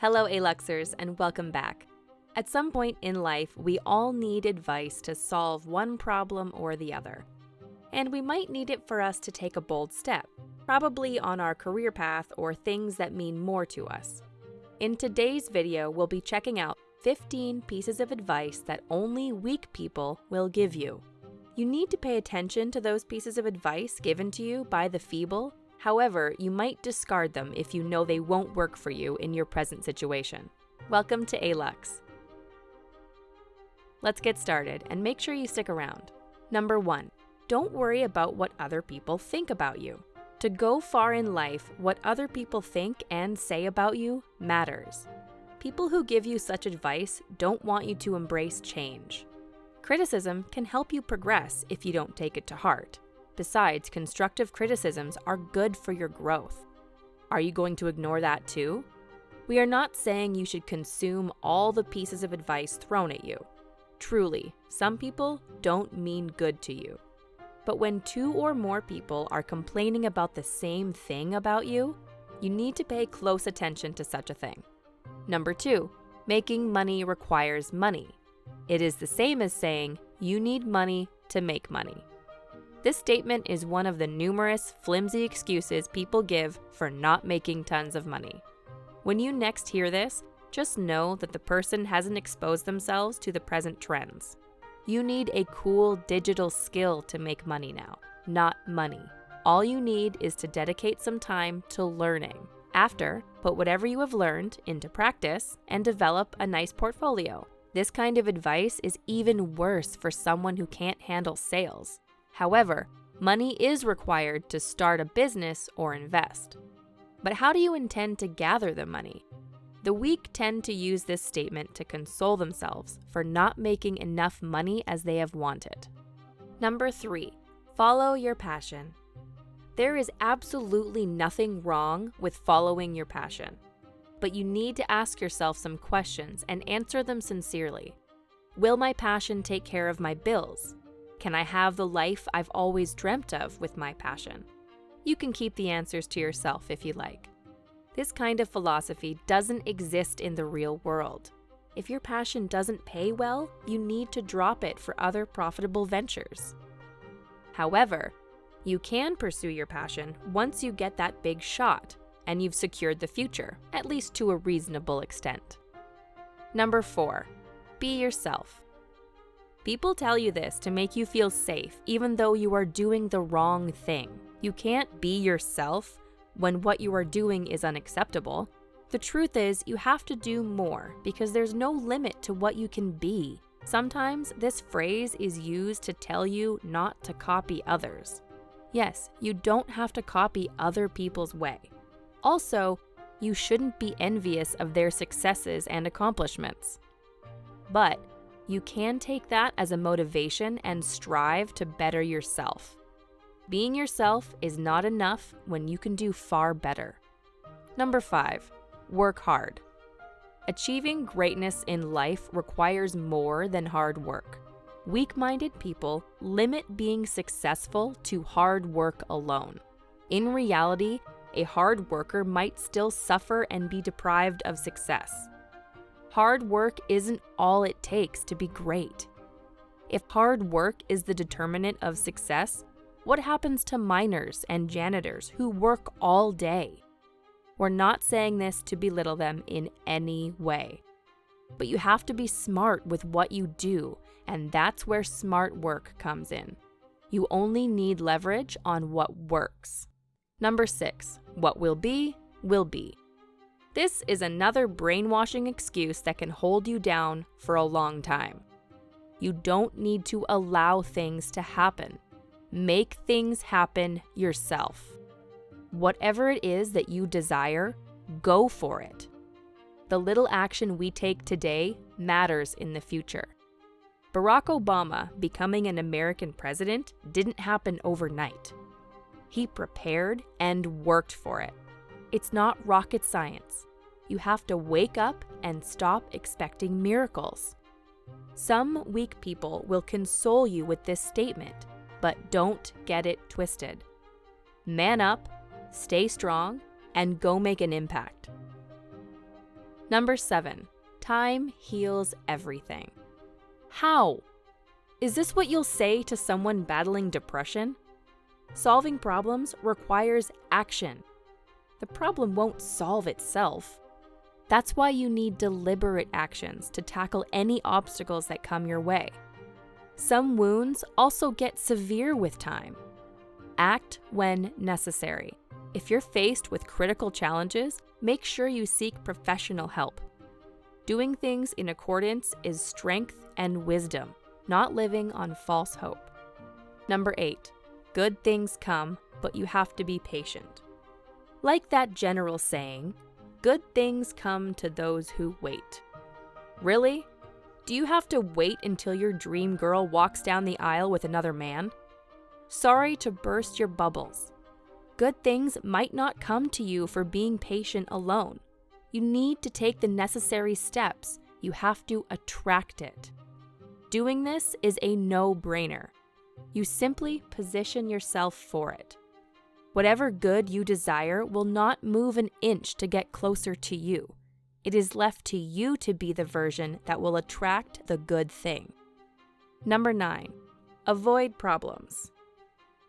Hello, Aluxers, and welcome back. At some point in life, we all need advice to solve one problem or the other. And we might need it for us to take a bold step, probably on our career path or things that mean more to us. In today's video, we'll be checking out 15 pieces of advice that only weak people will give you. You need to pay attention to those pieces of advice given to you by the feeble. However, you might discard them if you know they won't work for you in your present situation. Welcome to Alux. Let's get started and make sure you stick around. Number 1, don't worry about what other people think about you. To go far in life, what other people think and say about you matters. People who give you such advice don't want you to embrace change. Criticism can help you progress if you don't take it to heart. Besides, constructive criticisms are good for your growth. Are you going to ignore that too? We are not saying you should consume all the pieces of advice thrown at you. Truly, some people don't mean good to you. But when 2 or more people are complaining about the same thing about you, you need to pay close attention to such a thing. Number 2, making money requires money. It is the same as saying you need money to make money. This statement is one of the numerous flimsy excuses people give for not making tons of money. When you next hear this, just know that the person hasn't exposed themselves to the present trends. You need a cool digital skill to make money now, not money. All you need is to dedicate some time to learning. After, put whatever you have learned into practice and develop a nice portfolio. This kind of advice is even worse for someone who can't handle sales. However, money is required to start a business or invest. But how do you intend to gather the money? The weak tend to use this statement to console themselves for not making enough money as they have wanted. Number 3, follow your passion. There is absolutely nothing wrong with following your passion, but you need to ask yourself some questions and answer them sincerely. Will my passion take care of my bills? Can I have the life I've always dreamt of with my passion? You can keep the answers to yourself if you like. This kind of philosophy doesn't exist in the real world. If your passion doesn't pay well, you need to drop it for other profitable ventures. However, you can pursue your passion once you get that big shot and you've secured the future, at least to a reasonable extent. Number 4, be yourself. People tell you this to make you feel safe, even though you are doing the wrong thing. You can't be yourself when what you are doing is unacceptable. The truth is, you have to do more because there's no limit to what you can be. Sometimes this phrase is used to tell you not to copy others. Yes, you don't have to copy other people's way. Also, you shouldn't be envious of their successes and accomplishments. But you can take that as a motivation and strive to better yourself. Being yourself is not enough when you can do far better. Number 5, work hard. Achieving greatness in life requires more than hard work. Weak-minded people limit being successful to hard work alone. In reality, a hard worker might still suffer and be deprived of success. Hard work isn't all it takes to be great. If hard work is the determinant of success, what happens to miners and janitors who work all day? We're not saying this to belittle them in any way. But you have to be smart with what you do, and that's where smart work comes in. You only need leverage on what works. Number 6, what will be, will be. This is another brainwashing excuse that can hold you down for a long time. You don't need to allow things to happen. Make things happen yourself. Whatever it is that you desire, go for it. The little action we take today matters in the future. Barack Obama becoming an American president didn't happen overnight. He prepared and worked for it. It's not rocket science. You have to wake up and stop expecting miracles. Some weak people will console you with this statement, but don't get it twisted. Man up, stay strong, and go make an impact. Number 7, time heals everything. How? Is this what you'll say to someone battling depression? Solving problems requires action. The problem won't solve itself. That's why you need deliberate actions to tackle any obstacles that come your way. Some wounds also get severe with time. Act when necessary. If you're faced with critical challenges, make sure you seek professional help. Doing things in accordance is strength and wisdom, not living on false hope. Number 8, good things come, but you have to be patient. Like that general saying, good things come to those who wait. Really? Do you have to wait until your dream girl walks down the aisle with another man? Sorry to burst your bubbles. Good things might not come to you for being patient alone. You need to take the necessary steps. You have to attract it. Doing this is a no-brainer. You simply position yourself for it. Whatever good you desire will not move an inch to get closer to you. It is left to you to be the version that will attract the good thing. Number 9, avoid problems.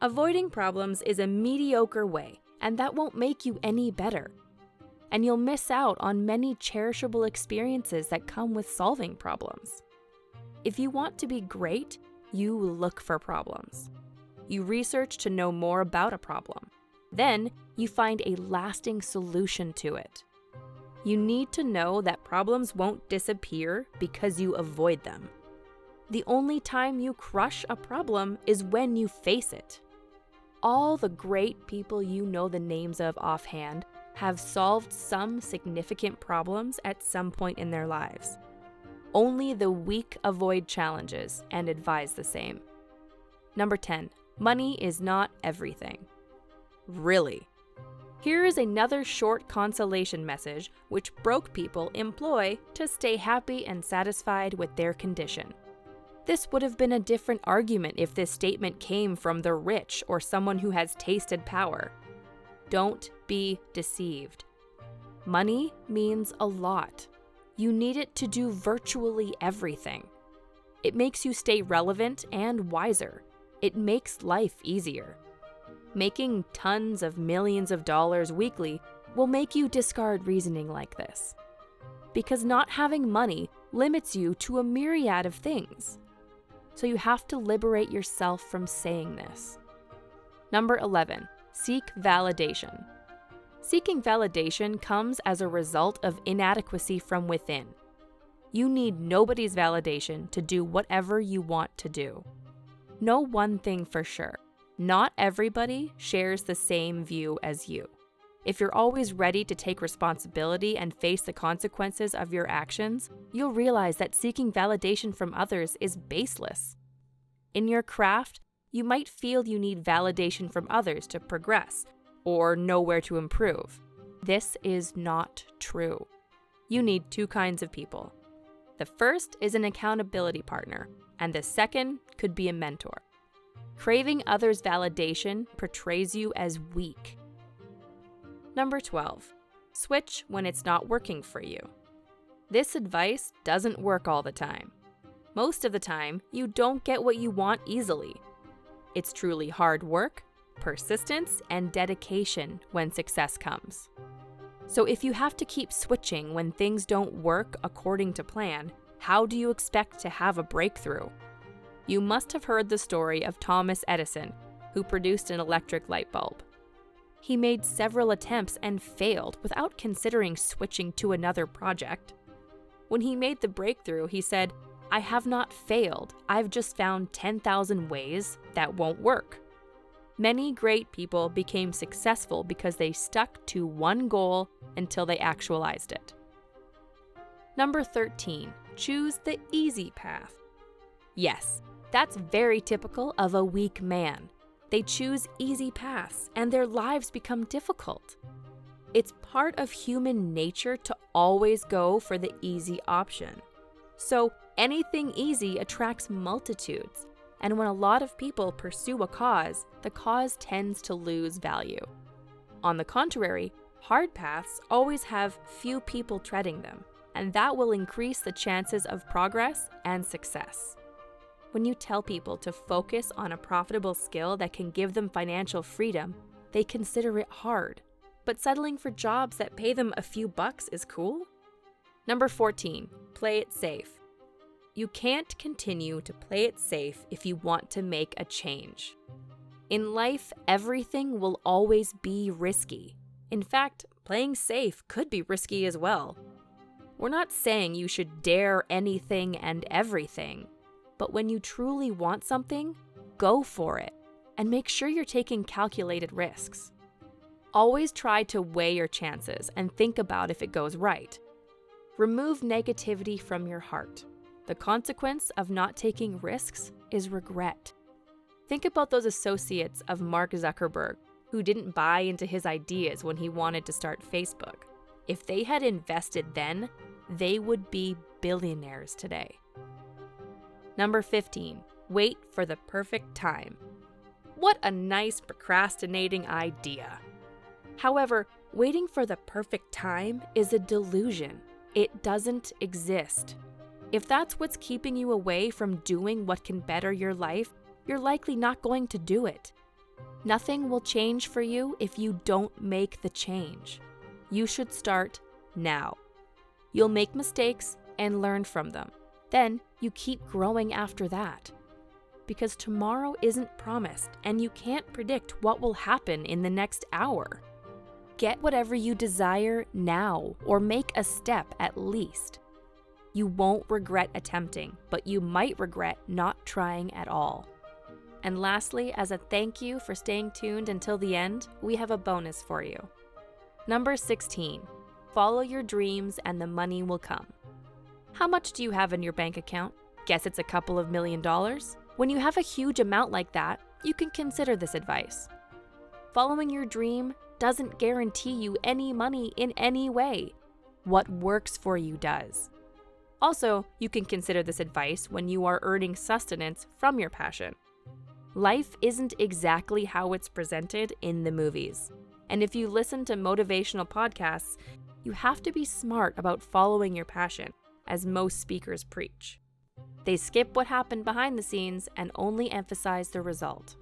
Avoiding problems is a mediocre way, and that won't make you any better. And you'll miss out on many cherishable experiences that come with solving problems. If you want to be great, you look for problems. You research to know more about a problem. Then you find a lasting solution to it. You need to know that problems won't disappear because you avoid them. The only time you crush a problem is when you face it. All the great people you know the names of offhand have solved some significant problems at some point in their lives. Only the weak avoid challenges and advise the same. Number 10, money is not everything. Really? Here is another short consolation message which broke people employ to stay happy and satisfied with their condition. This would have been a different argument if this statement came from the rich or someone who has tasted power. Don't be deceived. Money means a lot. You need it to do virtually everything. It makes you stay relevant and wiser. It makes life easier. Making tons of millions of dollars weekly will make you discard reasoning like this. Because not having money limits you to a myriad of things. So you have to liberate yourself from saying this. Number 11, seek validation. Seeking validation comes as a result of inadequacy from within. You need nobody's validation to do whatever you want to do. Know one thing for sure. Not everybody shares the same view as you. If you're always ready to take responsibility and face the consequences of your actions, you'll realize that seeking validation from others is baseless. In your craft, you might feel you need validation from others to progress or know where to improve. This is not true. You need two kinds of people. The first is an accountability partner, and the second could be a mentor. Craving others' validation portrays you as weak. Number 12, switch when it's not working for you. This advice doesn't work all the time. Most of the time, you don't get what you want easily. It's truly hard work, persistence, and dedication when success comes. So if you have to keep switching when things don't work according to plan, how do you expect to have a breakthrough? You must have heard the story of Thomas Edison, who produced an electric light bulb. He made several attempts and failed without considering switching to another project. When he made the breakthrough, he said, "I have not failed. I've just found 10,000 ways that won't work." Many great people became successful because they stuck to one goal until they actualized it. Number 13, choose the easy path. Yes, that's very typical of a weak man. They choose easy paths and their lives become difficult. It's part of human nature to always go for the easy option. So anything easy attracts multitudes, and when a lot of people pursue a cause, the cause tends to lose value. On the contrary, Hard paths always have few people treading them, and that will increase the chances of progress and success. When you tell people to focus on a profitable skill that can give them financial freedom, they consider it hard. But settling for jobs that pay them a few bucks is cool? Number 14, play it safe. You can't continue to play it safe if you want to make a change. In life, everything will always be risky. In fact, playing safe could be risky as well. We're not saying you should dare anything and everything, but when you truly want something, go for it and make sure you're taking calculated risks. Always try to weigh your chances and think about if it goes right. Remove negativity from your heart. The consequence of not taking risks is regret. Think about those associates of Mark Zuckerberg who didn't buy into his ideas when he wanted to start Facebook. If they had invested then, they would be billionaires today. Number 15, wait for the perfect time. What a nice procrastinating idea. However, waiting for the perfect time is a delusion. It doesn't exist. If that's what's keeping you away from doing what can better your life, you're likely not going to do it. Nothing will change for you if you don't make the change. You should start now. You'll make mistakes and learn from them. Then you keep growing after that. Because tomorrow isn't promised and you can't predict what will happen in the next hour. Get whatever you desire now or make a step at least. You won't regret attempting, but you might regret not trying at all. And lastly, as a thank you for staying tuned until the end, we have a bonus for you. Number 16, follow your dreams and the money will come. How much do you have in your bank account? Guess it's a couple of $1 million? When you have a huge amount like that, you can consider this advice. Following your dream doesn't guarantee you any money in any way. What works for you does. Also, you can consider this advice when you are earning sustenance from your passion. Life isn't exactly how it's presented in the movies. And if you listen to motivational podcasts, you have to be smart about following your passion, as most speakers preach. They skip what happened behind the scenes and only emphasize the result.